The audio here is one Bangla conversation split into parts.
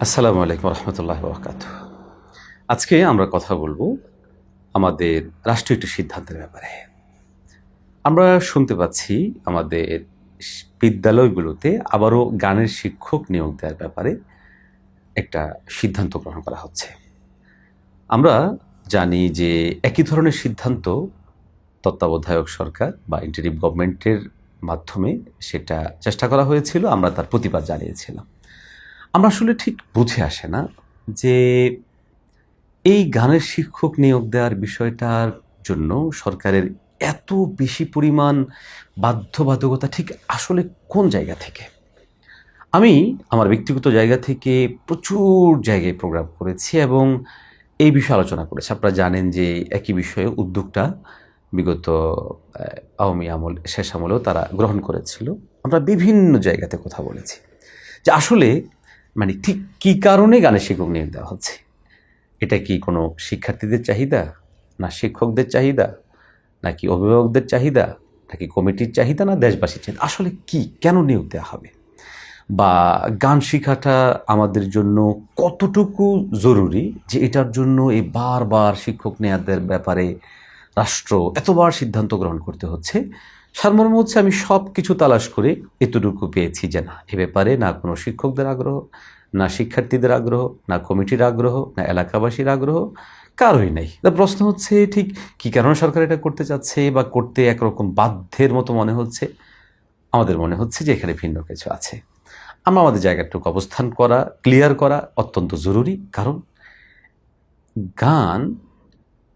আসসালামু আলাইকুম রহমতুল্লাহ বরকাতুহ। আজকে আমরা কথা বলবো আমাদের রাষ্ট্রীয় একটি সিদ্ধান্তের ব্যাপারে। আমরা শুনতে পাচ্ছি আমাদের বিদ্যালয়গুলোতে আবারও গানের শিক্ষক নিয়োগ দেওয়ার ব্যাপারে একটা সিদ্ধান্ত গ্রহণ করা হচ্ছে। আমরা জানি যে একই ধরনের সিদ্ধান্ত তত্ত্বাবধায়ক সরকার বা ইন্টারিম গভর্নমেন্টের মাধ্যমে সেটা চেষ্টা করা হয়েছিল, আমরা তার প্রতিবাদ জানিয়েছিলাম। আমরা আসলে ঠিক বুঝে আসে না যে এই গানের শিক্ষক নিয়োগ দেওয়ার বিষয়টার জন্য সরকারের এত বেশি পরিমাণ বাধ্যবাধকতা ঠিক আসলে কোন জায়গা থেকে। আমি আমার ব্যক্তিগত জায়গা থেকে প্রচুর জায়গায় প্রোগ্রাম করেছি এবং এই বিষয়ে আলোচনা করেছি। আপনারা জানেন যে একই বিষয়ে উদ্যোগটা বিগত আওয়ামী আমল শেষ আমলেও তারা গ্রহণ করেছিল। আমরা বিভিন্ন জায়গাতে কথা বলেছি যে আসলে ঠিক কী কারণে গানের শিক্ষক নিয়োগ দেওয়া হচ্ছে। এটা কি কোনো শিক্ষার্থীদের চাহিদা, না শিক্ষকদের চাহিদা, নাকি অভিভাবকদের চাহিদা, নাকি কমিটির চাহিদা, না দেশবাসীর চাহিদা? আসলে কি, কেন নিয়োগ দেওয়া হবে? বা গান শেখাটা আমাদের জন্য কতটুকু জরুরি যে এটার জন্য এই বারবার শিক্ষক নেওয়াদের ব্যাপারে রাষ্ট্র এতবার সিদ্ধান্ত গ্রহণ করতে হচ্ছে। সারমর্ম হচ্ছে আমি সব কিছু তালাশ করে এতটুকু পেয়েছি যে না, এ ব্যাপারে না কোনো শিক্ষকদের আগ্রহ, না শিক্ষার্থীদের আগ্রহ, না কমিটির আগ্রহ, না এলাকাবাসীর আগ্রহ, কারোই নেই। প্রশ্ন হচ্ছে ঠিক কী কারণে সরকার এটা করতে চাচ্ছে বা করতে একরকম বাধ্যের মতো মনে হচ্ছে। আমাদের মনে হচ্ছে যে এখানে ভিন্ন কিছু আছে। আমরা আমাদের জায়গাটুকু অবস্থান করা, ক্লিয়ার করা অত্যন্ত জরুরি। কারণ গান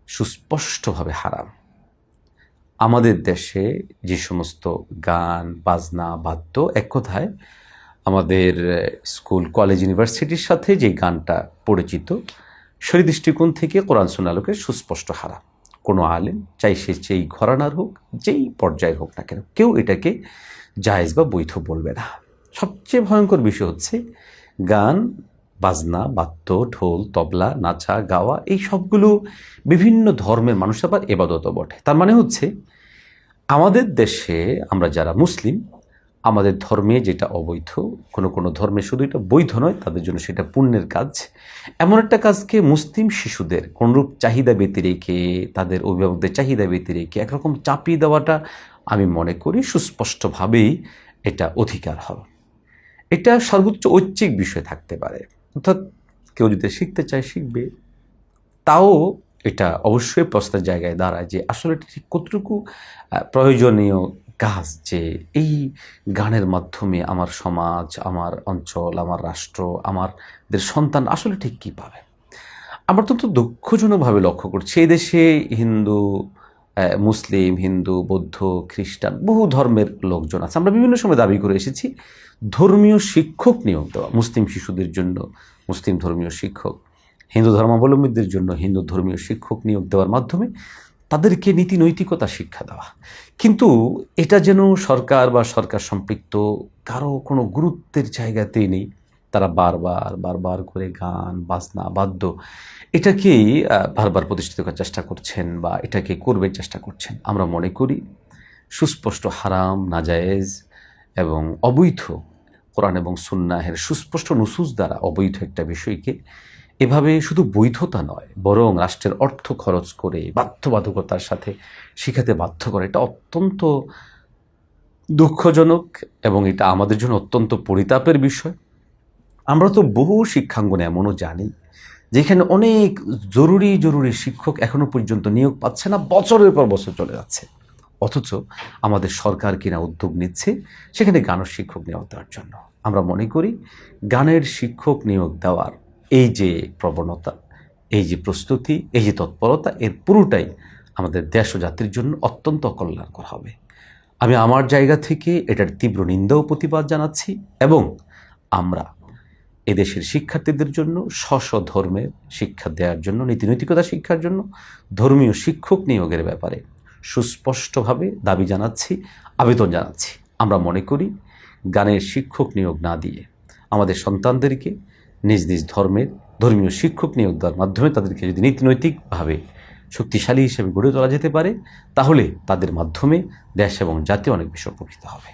সুস্পষ্টভাবে হারাম। আমাদের দেশে যে সমস্ত গান বাজনা বাদ্য, এক কথায় আমাদের স্কুল কলেজ ইউনিভার্সিটির সাথে যে গানটা পরিচিত, সেই দৃষ্টিকোণ থেকে কোরআন সুন্নাহর আলোকে সুস্পষ্ট হারাম। কোনো আলেম, চাই সে যেই ঘরানার হোক, যেই পর্যায়ের হোক না কেন, কেউ এটাকে জায়েজ বা বৈধ বলবে না। সবচেয়ে ভয়ঙ্কর বিষয় হচ্ছে গান বাজনা বাদ্য, ঢোল তবলা, নাচা গাওয়া, এই সবগুলো বিভিন্ন ধর্মের মানুষ আবার এবাদতও বটে। তার মানে হচ্ছে আমাদের দেশে আমরা যারা মুসলিম, আমাদের ধর্মে যেটা অবৈধ, কোনো ধর্মে শুধু এটা বৈধ নয়, তাদের জন্য সেটা পুণ্যের কাজ। এমন একটা কাজকে মুসলিম শিশুদের কোনরূপ চাহিদা ব্যতি রেখে, তাদের অভিভাবকদের চাহিদা ব্যতি রেখে একরকম চাপিয়ে দেওয়াটা আমি মনে করি সুস্পষ্টভাবেই এটা অধিকার হবে। এটা সর্বোচ্চ ঐচ্ছিক বিষয় থাকতে পারে, অর্থাৎ কেউ যদি শিখতে চায় শিখবে, তাও এটা অবশ্যই প্রশ্নের জায়গায় দাঁড়ায় যে আসলে ঠিক কতটুকু প্রয়োজনীয় কাজ, যে এই গানের মাধ্যমে আমার সমাজ, আমার অঞ্চল, আমার রাষ্ট্র, আমাদের সন্তান আসলে ঠিক কী পাবে। আমরা অত্যন্ত দুঃখজনকভাবে লক্ষ্য করছি এই দেশে হিন্দু, মুসলিম, হিন্দু, বৌদ্ধ, খ্রিস্টান, বহু ধর্মের লোকজন আছে। আমরা বিভিন্ন সময় দাবি করে এসেছি ধর্মীয় শিক্ষক নিয়োগ দেওয়া, মুসলিম শিশুদের জন্য মুসলিম ধর্মীয় শিক্ষক, হিন্দু ধর্মাবলম্বীদের জন্য হিন্দু ধর্মীয় শিক্ষক নিয়োগ দেওয়ার মাধ্যমে তাদেরকে নীতি নৈতিকতা শিক্ষা দেওয়া। কিন্তু এটা যেন সরকার বা সরকার সম্পৃক্ত কারো কোনো গুরুত্বের জায়গাতেই নেই। তারা বারবার করে গান বাজনা বাদ্য এটাকেই বারবার প্রতিষ্ঠিত করার চেষ্টা করছেন বা এটাকে করবে চেষ্টা করছেন। আমরা মনে করি সুস্পষ্ট হারাম, নাজায়েজ এবং অবৈধ, কোরআন এবং সুন্নাহের সুস্পষ্ট নুসুস দ্বারা অবৈধ একটা বিষয়কে এভাবে শুধু বৈধতা নয়, বরং রাষ্ট্রের অর্থ খরচ করে বাধ্যবাধকতার সাথে শিখাতে বাধ্য করে, এটা অত্যন্ত দুঃখজনক এবং এটা আমাদের জন্য অত্যন্ত পরিতাপের বিষয়। আমরা তো বহু শিক্ষাঙ্গনে এমনও জানি যেখানে অনেক জরুরি শিক্ষক এখনো পর্যন্ত নিয়োগ পাচ্ছে না, বছরের পর বছর চলে যাচ্ছে। অথচ আমাদের সরকার কিনা উদ্যোগ নিচ্ছে সেখানে গানের শিক্ষক নিয়োগ দেওয়ার জন্য। আমরা মনে করি গানের শিক্ষক নিয়োগ দেওয়ার এই যে প্রবণতা, এই যে প্রস্তুতি, এই যে তৎপরতা, এর পুরোটাই আমাদের দেশ ও জাতির জন্য অত্যন্ত অকল্যাণকর হবে। আমি আমার জায়গা থেকে এটার তীব্র নিন্দা ও প্রতিবাদ জানাচ্ছি এবং আমরা এদেশের শিক্ষার্থীদের জন্য স্ব ধর্মের শিক্ষা দেওয়ার জন্য, নীতিনৈতিকতা শিক্ষার জন্য ধর্মীয় শিক্ষক নিয়োগের ব্যাপারে সুস্পষ্টভাবে দাবি জানাচ্ছি, আবেদন জানাচ্ছি। আমরা মনে করি গানের শিক্ষক নিয়োগ না দিয়ে আমাদের সন্তানদেরকে নিজ নিজ ধর্মীয় শিক্ষক নিয়োগ দেওয়ার মাধ্যমে তাদেরকে যদি নীতিনৈতিকভাবে শক্তিশালী হিসেবে গড়ে তোলা যেতে পারে, তাহলে তাদের মাধ্যমে দেশ এবং জাতি অনেক বেশি উপকৃত হবে।